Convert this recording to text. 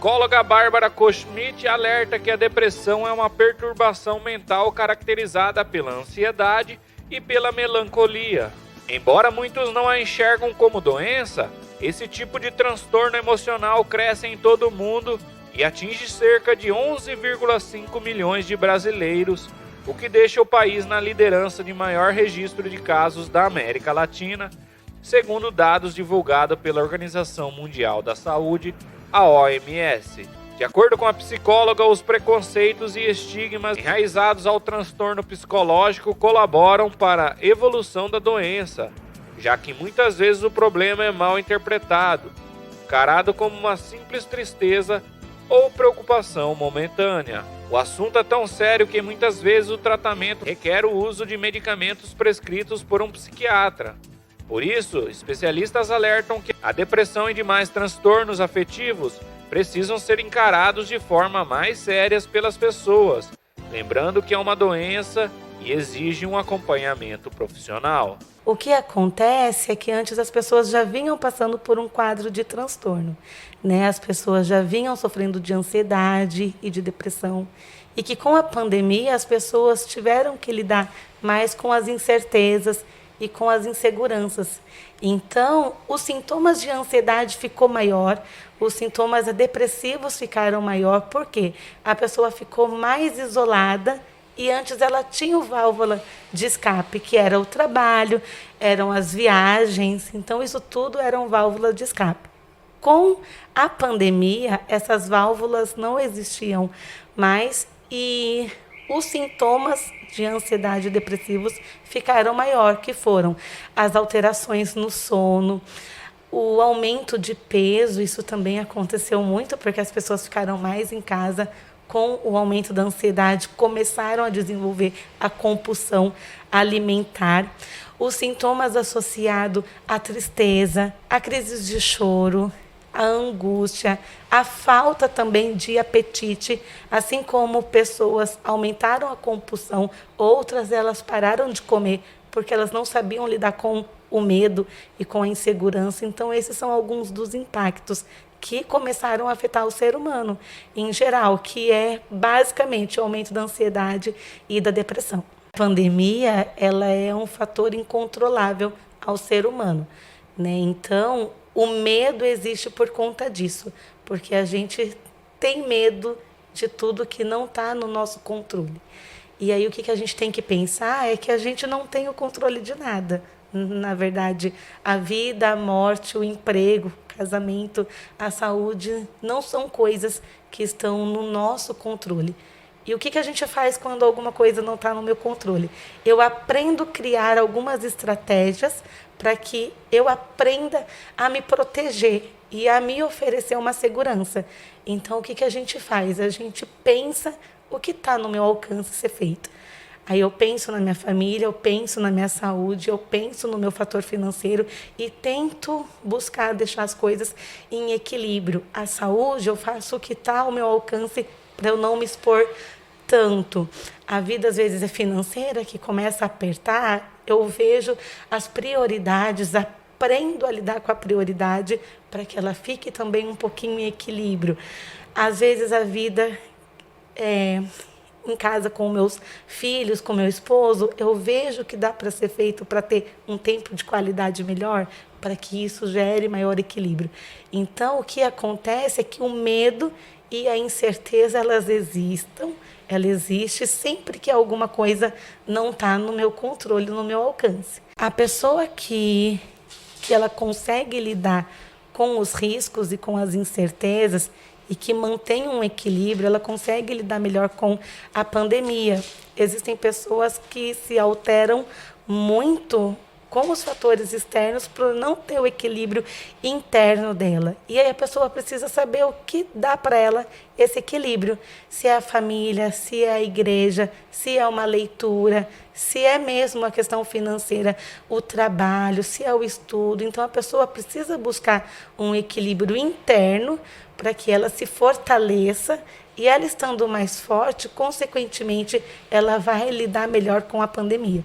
psicóloga Bárbara Koschmidt alerta que a depressão é uma perturbação mental caracterizada pela ansiedade e pela melancolia. Embora muitos não a enxergam como doença, esse tipo de transtorno emocional cresce em todo o mundo e atinge cerca de 11,5 milhões de brasileiros, o que deixa o país na liderança de maior registro de casos da América Latina, segundo dados divulgados pela Organização Mundial da Saúde, a OMS. De acordo com a psicóloga, os preconceitos e estigmas enraizados ao transtorno psicológico colaboram para a evolução da doença, já que muitas vezes o problema é mal interpretado, encarado como uma simples tristeza ou preocupação momentânea. O assunto é tão sério que muitas vezes o tratamento requer o uso de medicamentos prescritos por um psiquiatra. Por isso, especialistas alertam que a depressão e demais transtornos afetivos precisam ser encarados de forma mais séria pelas pessoas, lembrando que é uma doença e exige um acompanhamento profissional. O que acontece é que antes as pessoas já vinham passando por um quadro de transtorno, né? As pessoas já vinham sofrendo de ansiedade e de depressão, e que com a pandemia as pessoas tiveram que lidar mais com as incertezas e com as inseguranças. Então, os sintomas de ansiedade ficou maior, os sintomas depressivos ficaram maior, porque a pessoa ficou mais isolada e antes ela tinha o válvula de escape, que era o trabalho, eram as viagens, então isso tudo eram válvulas de escape. Com a pandemia, essas válvulas não existiam mais e os sintomas de ansiedade e depressivos ficaram maior, que foram as alterações no sono, o aumento de peso. Isso também aconteceu muito porque as pessoas ficaram mais em casa. Com o aumento da ansiedade, começaram a desenvolver a compulsão alimentar, os sintomas associados à tristeza, a crises de choro, a angústia, a falta também de apetite, assim como pessoas aumentaram a compulsão, outras elas pararam de comer porque elas não sabiam lidar com o medo e com a insegurança. Então, esses são alguns dos impactos que começaram a afetar o ser humano em geral, que é basicamente o aumento da ansiedade e da depressão. A pandemia, ela é um fator incontrolável ao ser humano, né? Então, o medo existe por conta disso, porque a gente tem medo de tudo que não está no nosso controle. E aí o que a gente tem que pensar é que a gente não tem o controle de nada. Na verdade, a vida, a morte, o emprego, o casamento, a saúde, não são coisas que estão no nosso controle. E o que a gente faz quando alguma coisa não está no meu controle? Eu aprendo a criar algumas estratégias para que eu aprenda a me proteger e a me oferecer uma segurança. Então, o que a gente faz? A gente pensa o que está no meu alcance ser feito. Aí eu penso na minha família, eu penso na minha saúde, eu penso no meu fator financeiro e tento buscar deixar as coisas em equilíbrio. A saúde, eu faço o que está ao meu alcance para eu não me expor tanto. A vida, às vezes, é financeira, que começa a apertar, eu vejo as prioridades, aprendo a lidar com a prioridade para que ela fique também um pouquinho em equilíbrio. Às vezes, a vida em casa com meus filhos, com meu esposo, eu vejo que dá para ser feito para ter um tempo de qualidade melhor, para que isso gere maior equilíbrio. Então, o que acontece é que o medo e a incerteza, ela existe sempre que alguma coisa não está no meu controle, no meu alcance. A pessoa que ela consegue lidar com os riscos e com as incertezas e que mantém um equilíbrio, ela consegue lidar melhor com a pandemia. Existem pessoas que se alteram muito com os fatores externos por não ter o equilíbrio interno dela. E aí a pessoa precisa saber o que dá para ela esse equilíbrio. Se é a família, se é a igreja, se é uma leitura, se é mesmo a questão financeira, o trabalho, se é o estudo. Então a pessoa precisa buscar um equilíbrio interno para que ela se fortaleça e ela estando mais forte, consequentemente, ela vai lidar melhor com a pandemia.